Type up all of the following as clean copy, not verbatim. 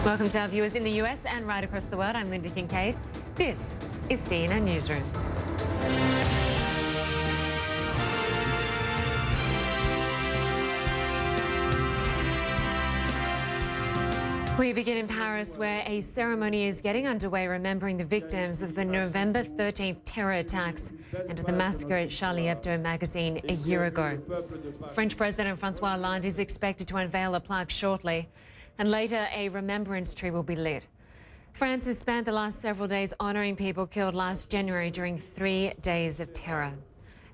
Welcome to our viewers in the US and right across the world. I'm Lynda Kinkade. This is CNN Newsroom. We begin in Paris, where a ceremony is getting underway remembering the victims of the November 13th terror attacks and of the massacre at Charlie Hebdo magazine a year ago. French President Francois Hollande is expected to unveil a plaque shortly, and later a remembrance tree will be lit. France has spent the last several days honouring people killed last January during 3 days of terror.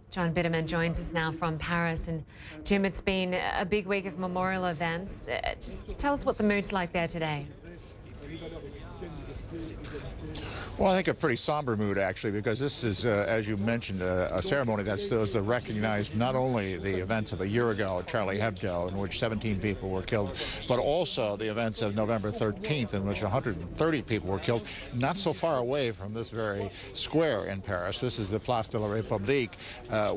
Jim Bitterman joins us now from Paris. And Jim, it's been a big week of memorial events. Just tell us what the mood's like there today. Well, I think a pretty somber mood, actually, because this is, as you mentioned, a ceremony that's supposed to recognize not only the events of a year ago at Charlie Hebdo, in which 17 people were killed, but also the events of November 13th, in which 130 people were killed, not so far away from this very square in Paris. This is the Place de la République,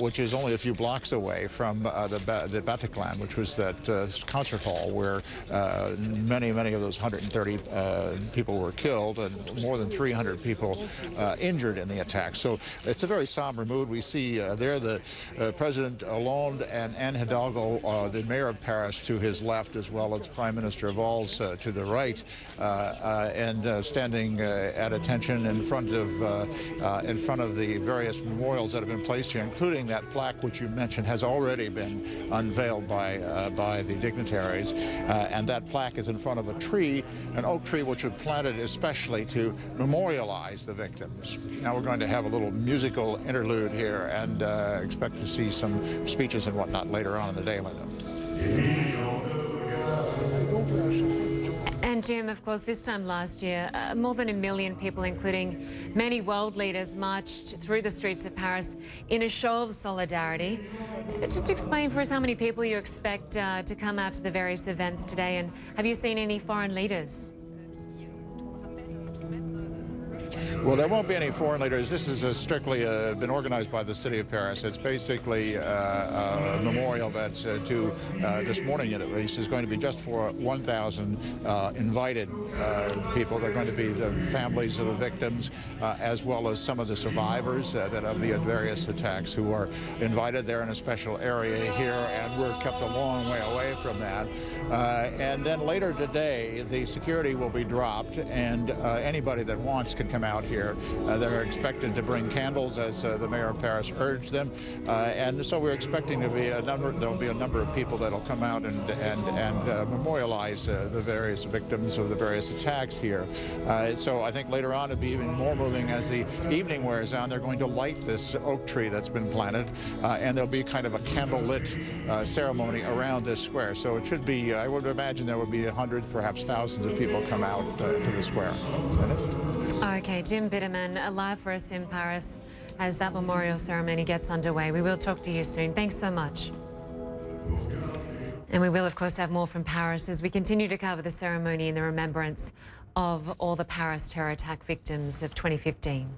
which is only a few blocks away from the Bataclan, which was that concert hall where many of those 130 people were killed, and more than 300 people injured in the attack. So it's a very somber mood. We see there the President Hollande and Anne Hidalgo, the mayor of Paris, to his left, as well as Prime Minister Valls to the right, and standing at attention in front of the various memorials that have been placed here, including that plaque which you mentioned has already been unveiled by the dignitaries, and that plaque is in front of a tree, an oak tree which was planted especially to memorialize the victims. Now we're going to have a little musical interlude here and expect to see some speeches and whatnot later on in the day, Lynda. And Jim, of course, this time last year, more than 1 million people, including many world leaders, marched through the streets of Paris in a show of solidarity. Just explain for us how many people you expect to come out to the various events today, and have you seen any foreign leaders? Well, there won't be any foreign leaders. This is strictly been organized by the city of Paris. It's basically a memorial that's this morning at least, is going to be just for 1,000 invited people. They're going to be the families of the victims, as well as some of the survivors that of the various attacks who are invited. They're in a special area here, and we're kept a long way away from that. And then later today, the security will be dropped, and anybody that wants can come out here. They're expected to bring candles, as the mayor of Paris urged them, and so we're expecting to be there'll be a number of people that'll come out and memorialize the various victims of the various attacks here. So I think later on it'll be even more moving as the evening wears on. They're going to light this oak tree that's been planted, and there'll be kind of a candlelit ceremony around this square. So it should be, I would imagine there would be hundreds, perhaps thousands of people come out to the square. Okay, Jim Bitterman, live for us in Paris as that memorial ceremony gets underway. We will talk to you soon. Thanks so much. And we will, of course, have more from Paris as we continue to cover the ceremony in the remembrance of all the Paris terror attack victims of 2015.